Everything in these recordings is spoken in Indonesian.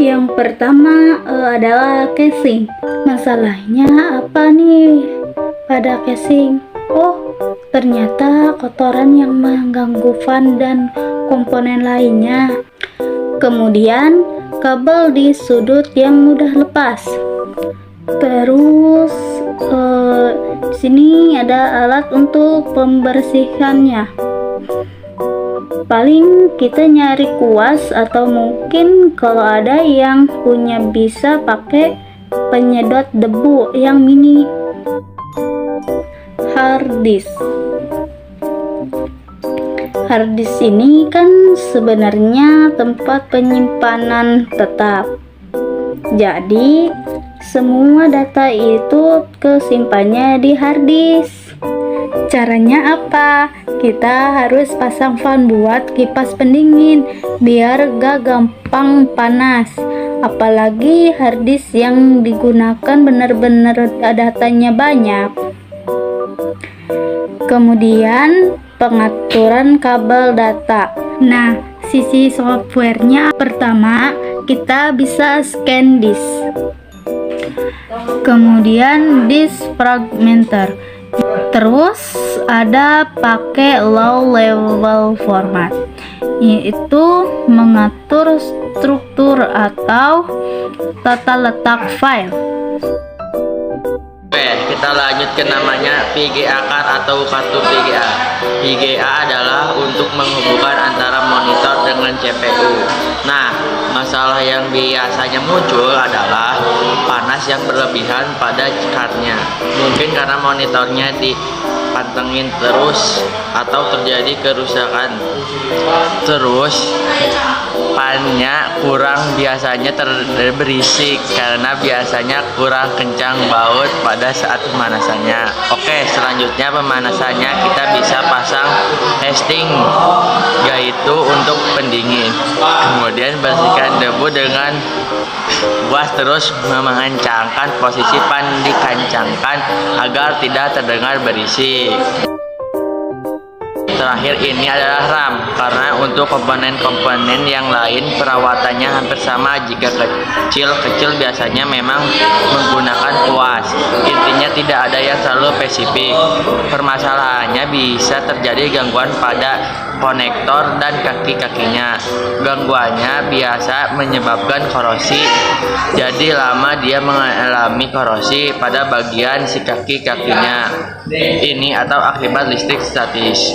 Yang pertama adalah casing. Masalahnya apa nih pada casing? Oh, ternyata kotoran yang mengganggu fan dan komponen lainnya. Kemudian kabel di sudut yang mudah lepas. Terus di sini ada alat untuk pembersihannya. Paling kita nyari kuas atau mungkin kalau ada yang punya bisa pakai penyedot debu yang mini. Harddisk. Harddisk ini kan sebenarnya tempat penyimpanan tetap. Jadi semua data itu kesimpannya di harddisk. Caranya apa? Kita harus pasang fan buat kipas pendingin biar gak gampang panas. Apalagi harddisk yang digunakan benar-benar datanya banyak. Kemudian pengaturan kabel data. Nah, sisi softwarenya pertama kita bisa scan disk. Kemudian disk fragmenter. Terus ada pakai low level format, yaitu mengatur struktur atau tata letak file. Oke, kita lanjut ke namanya VGA card atau kartu VGA. VGA adalah untuk menghubungkan antara monitor dengan CPU. Nah, masalah yang biasanya muncul adalah panas yang berlebihan pada cardnya. Mungkin karena monitornya dipantengin terus atau terjadi kerusakan. Terus fannya kurang biasanya berisik karena biasanya kurang kencang baut pada saat pemanasannya. Oke, selanjutnya pemanasannya kita bisa pasang testing, yaitu untuk pendingin. Kemudian bersihkan debu dengan buas, terus mengencangkan posisi fan dikencangkan agar tidak terdengar berisik. Terakhir ini adalah RAM, karena untuk komponen-komponen yang lain perawatannya hampir sama. Jika kecil biasanya memang menggunakan kuas. Intinya tidak ada yang terlalu spesifik. Permasalahannya bisa terjadi gangguan pada konektor dan kaki-kakinya. Gangguannya biasa menyebabkan korosi, jadi lama dia mengalami korosi pada bagian si kaki-kakinya. Ini atau akibat listrik statis.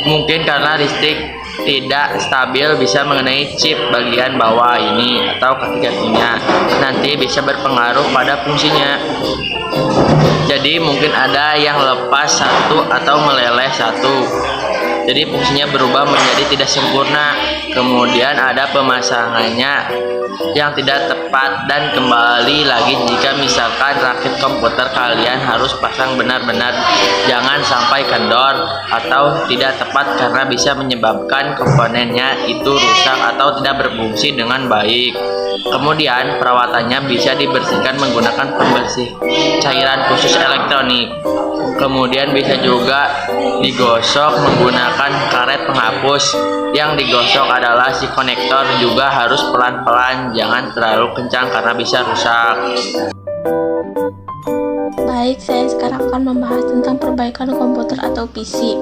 Mungkin karena listrik tidak stabil bisa mengenai chip bagian bawah ini atau kaki-kakinya. Nanti bisa berpengaruh pada fungsinya. Jadi mungkin ada yang lepas satu atau meleleh satu. Jadi fungsinya berubah menjadi tidak sempurna. Kemudian ada pemasangannya yang tidak tepat, dan kembali lagi jika misalkan rakit komputer kalian harus pasang benar-benar, jangan sampai kendor atau tidak tepat karena bisa menyebabkan komponennya itu rusak atau tidak berfungsi dengan baik. Kemudian perawatannya bisa dibersihkan menggunakan pembersih cairan khusus elektronik. Kemudian bisa juga digosok menggunakan karet penghapus. Yang digosok adalah si konektor, juga harus pelan-pelan, jangan terlalu kencang karena bisa rusak. Baik, saya sekarang akan membahas tentang perbaikan komputer atau PC.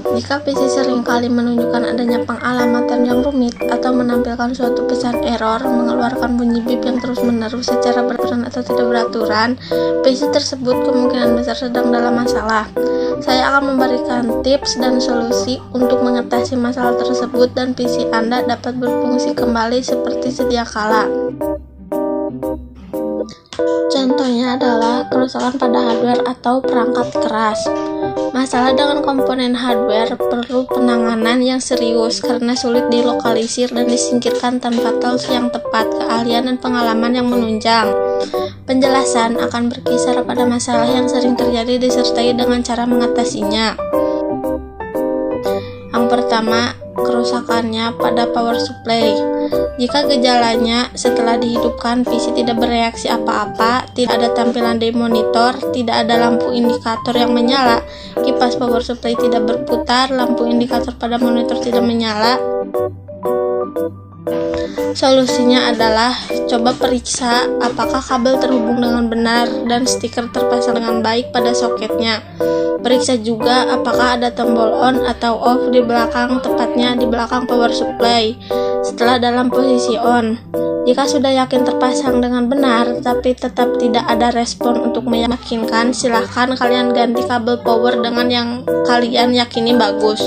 Jika PC seringkali menunjukkan adanya pengalamatan yang rumit atau menampilkan suatu pesan error, mengeluarkan bunyi bip yang terus-menerus secara beraturan atau tidak beraturan, PC tersebut kemungkinan besar sedang dalam masalah. Saya akan memberikan tips dan solusi untuk mengatasi masalah tersebut dan PC Anda dapat berfungsi kembali seperti sedia kala. Contohnya adalah kerusakan pada hardware atau perangkat keras. Masalah dengan komponen hardware perlu penanganan yang serius karena sulit dilokalisir dan disingkirkan tanpa tools yang tepat, keahlian dan pengalaman yang menunjang. Penjelasan akan berkisar pada masalah yang sering terjadi disertai dengan cara mengatasinya. Yang pertama, kerusakannya pada power supply. Jika gejalanya setelah dihidupkan PC tidak bereaksi apa-apa, tidak ada tampilan di monitor, tidak ada lampu indikator yang menyala, kipas power supply tidak berputar, lampu indikator pada monitor tidak menyala, Solusinya adalah coba periksa apakah kabel terhubung dengan benar dan stiker terpasang dengan baik pada soketnya. Periksa juga apakah ada tombol on atau off di belakang, tepatnya di belakang power supply setelah dalam posisi on. Jika sudah yakin terpasang dengan benar tapi tetap tidak ada respon untuk meyakinkan, silahkan kalian ganti kabel power dengan yang kalian yakini bagus.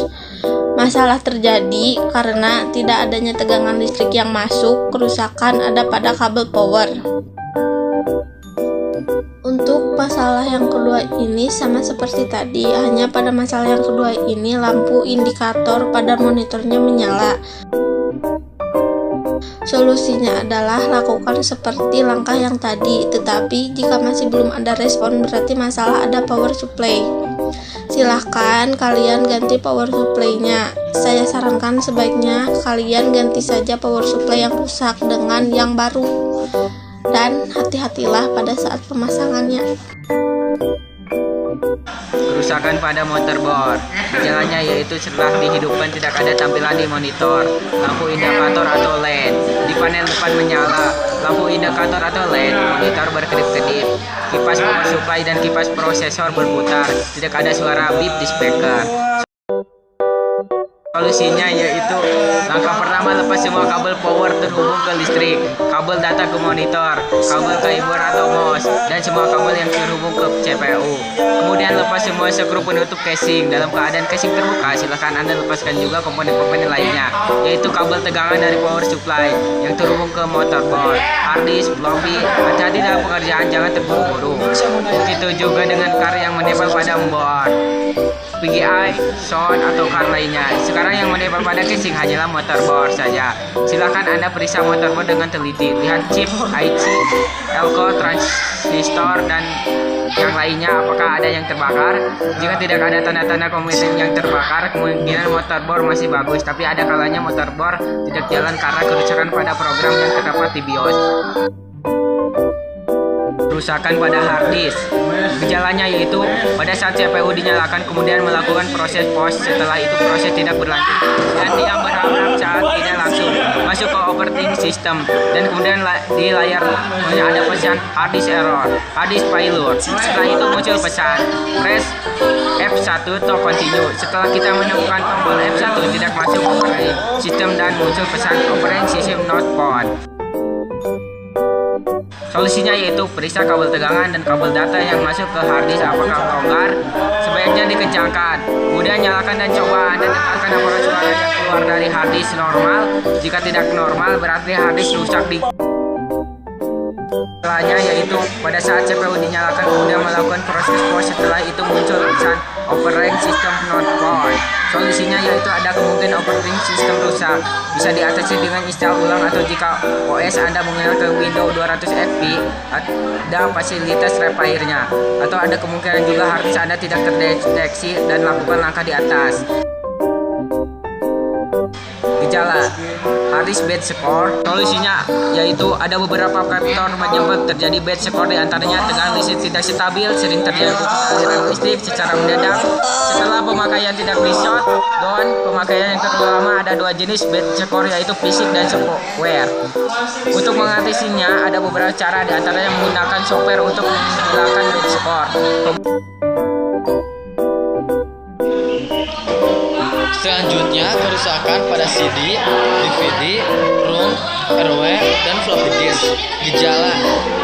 Masalah terjadi karena tidak adanya tegangan listrik yang masuk, kerusakan ada pada kabel power. Untuk masalah yang kedua ini sama seperti tadi, hanya pada masalah yang kedua ini lampu indikator pada monitornya menyala. Solusinya adalah lakukan seperti langkah yang tadi, tetapi jika masih belum ada respon berarti masalah ada power supply. Silahkan kalian ganti power supply-nya. Saya sarankan sebaiknya kalian ganti saja power supply yang rusak dengan yang baru. Dan hati-hatilah pada saat pemasangannya. Kerusakan pada motherboard. Gejalanya yaitu setelah dihidupkan tidak ada tampilan di monitor, lampu indikator atau LED di panel depan menyala, lampu indikator atau LED, monitor berkedip-kedip, kipas power supply dan kipas prosesor berputar, tidak ada suara beep di speaker. Solusinya yaitu langkah pertama, lepas semua kabel power terhubung ke listrik, kabel data ke monitor, kabel keyboard atau mouse, dan semua kabel yang terhubung ke CPU. Kemudian lepas semua skru penutup casing. Dalam keadaan casing terbuka, silahkan Anda lepaskan juga komponen-komponen lainnya, yaitu kabel tegangan dari power supply yang terhubung ke motherboard, hard disk, floppy. Hati-hati dalam pengerjaan, jangan terburu-buru. Begitu juga dengan kar yang menempel pada board, VGA, sound, atau kar lainnya. Sekarang yang menempel pada casing hanyalah motherboard saja. Silahkan Anda periksa motherboard dengan teliti. Lihat chip, IC, elko, transistor, dan yang lainnya apakah ada yang terbakar. Jika tidak ada tanda-tanda komponen yang terbakar, kemungkinan motherboard masih bagus. Tapi ada kalanya motherboard tidak jalan karena kerusakan pada program yang terdapat di BIOS. Kerusakan pada hard disk. Gejalanya yaitu pada saat CPU dinyalakan kemudian melakukan proses post, setelah itu proses tidak berlanjut dan dia berharap saat tidak langsung masuk ke operating system, dan kemudian di layar ada pesan hard disk error, hard disk failure. Setelah itu muncul pesan press F1 to continue. Setelah kita menemukan tombol F1 tidak masuk ke operating system dan muncul pesan operating system not found. Solusinya yaitu periksa kabel tegangan dan kabel data yang masuk ke hard disk apakah longgar, sebaiknya dikencangkan. Kemudian nyalakan dan coba Anda dengarkan apakah suara yang keluar dari hard disk normal. Jika tidak normal berarti hard disk rusak. Setelahnya yaitu pada saat CPU dinyalakan kemudian melakukan proses post, setelah itu muncul pesan operating system not found. Solusinya yaitu ada kemungkinan operating system rusak, bisa diatasi dengan install ulang, atau jika OS Anda menggunakan Windows 200 XP ada fasilitas repairnya, atau ada kemungkinan juga hard disk Anda tidak terdeteksi dan lakukan langkah di atas. Gejala hard disk bad score. Solusinya yaitu ada beberapa faktor penyebab terjadi bad score, diantaranya tegangan listrik tidak stabil, sering terjadi aliran listrik secara mendadak setelah pemakaian tidak di shutdown. Pemakaian yang terlalu lama. Ada dua jenis bad score yaitu fisik dan software. Untuk mengatasinya ada beberapa cara, diantaranya menggunakan software untuk menghilangkan bad score. Selanjutnya, kerusakan pada CD, DVD, ROM, RW, dan floppy disk. Gejala.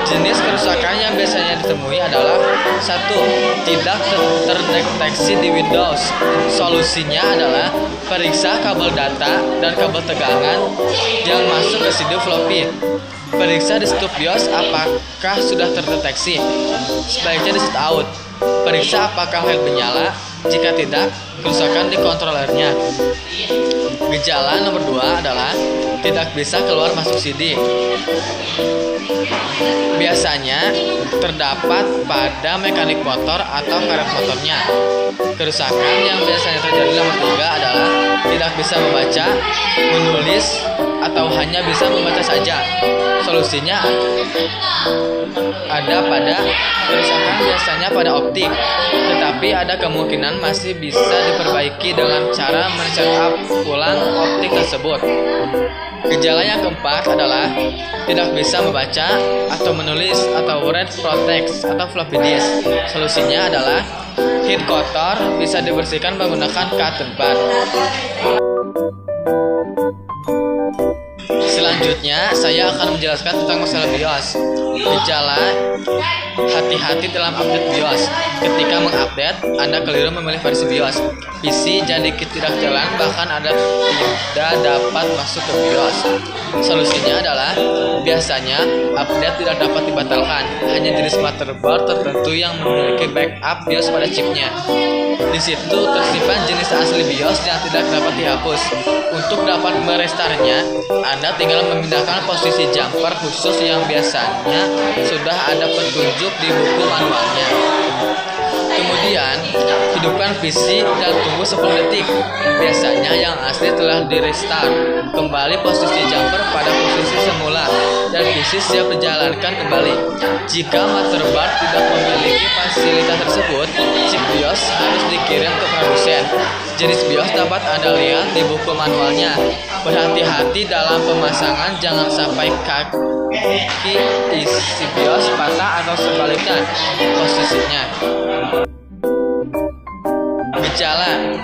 Jenis kerusakan yang biasanya ditemui adalah 1. Tidak terdeteksi di Windows. Solusinya adalah periksa kabel data dan kabel tegangan yang masuk ke CD floppy. Periksa di stop BIOS apakah sudah terdeteksi. Sebaiknya di sit out. Periksa apakah LED menyala. Jika tidak, kerusakan di kontrolernya. Gejala nomor 2 adalah tidak bisa keluar masuk CD. Biasanya terdapat pada mekanik motor atau karet motornya. Kerusakan yang biasanya terjadi nomor 3 adalah tidak bisa membaca, menulis, atau hanya bisa membaca saja. Solusinya ada pada kerusakan biasa biasanya pada optik, tetapi ada kemungkinan masih bisa diperbaiki dengan cara men-setup ulang optik tersebut. Gejala yang keempat adalah tidak bisa membaca atau menulis atau read text atau floppy disk. Solusinya adalah heat kotor bisa dibersihkan menggunakan cotton bud. Selanjutnya, saya akan menjelaskan tentang masalah BIOS. Gejala, hati-hati dalam update BIOS. Ketika mengupdate, Anda keliru memilih versi BIOS. PC jadi tidak jalan, bahkan Anda tidak dapat masuk ke BIOS. Solusinya adalah, biasanya update tidak dapat dibatalkan. Hanya jenis motherboard tertentu yang memiliki backup BIOS pada chipnya. Di situ tersimpan jenis asli BIOS yang tidak dapat dihapus. Untuk dapat merestarnya, Anda tinggal memindahkan posisi jumper khusus yang biasanya sudah ada petunjuk di buku manualnya. Kemudian, hidupkan PC dan tunggu 10 detik. Biasanya yang asli telah di-restart. Kembali posisi jumper pada posisi semula dan PC siap dijalankan kembali. Jika motherboard tidak memiliki fasilitas tersebut, chip BIOS harus dikirim ke produsen. Jenis BIOS dapat Anda lihat di buku manualnya. Berhati-hati dalam pemasangan, jangan sampai kaki isi BIOS patah atau sebaliknya posisinya. Gejala,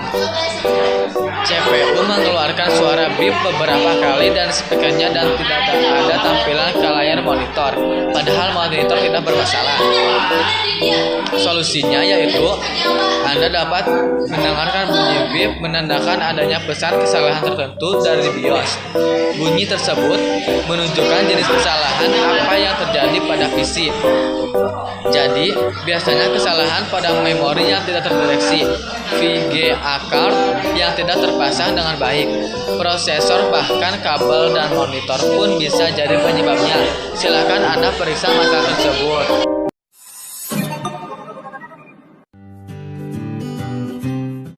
CPU mengeluarkan suara bip beberapa kali dan speakernya dan tidak ada tampilan ke layar monitor, padahal monitor tidak bermasalah. Solusinya yaitu Anda dapat mendengarkan bunyi bip menandakan adanya pesan kesalahan tertentu dari BIOS. Bunyi tersebut menunjukkan jenis kesalahan apa yang terjadi pada PC. Jadi, biasanya kesalahan pada memori yang tidak terdeteksi, VGA card yang tidak terpasang dengan baik, prosesor, bahkan kabel dan monitor pun bisa jadi penyebabnya. Silakan Anda periksa masalah tersebut.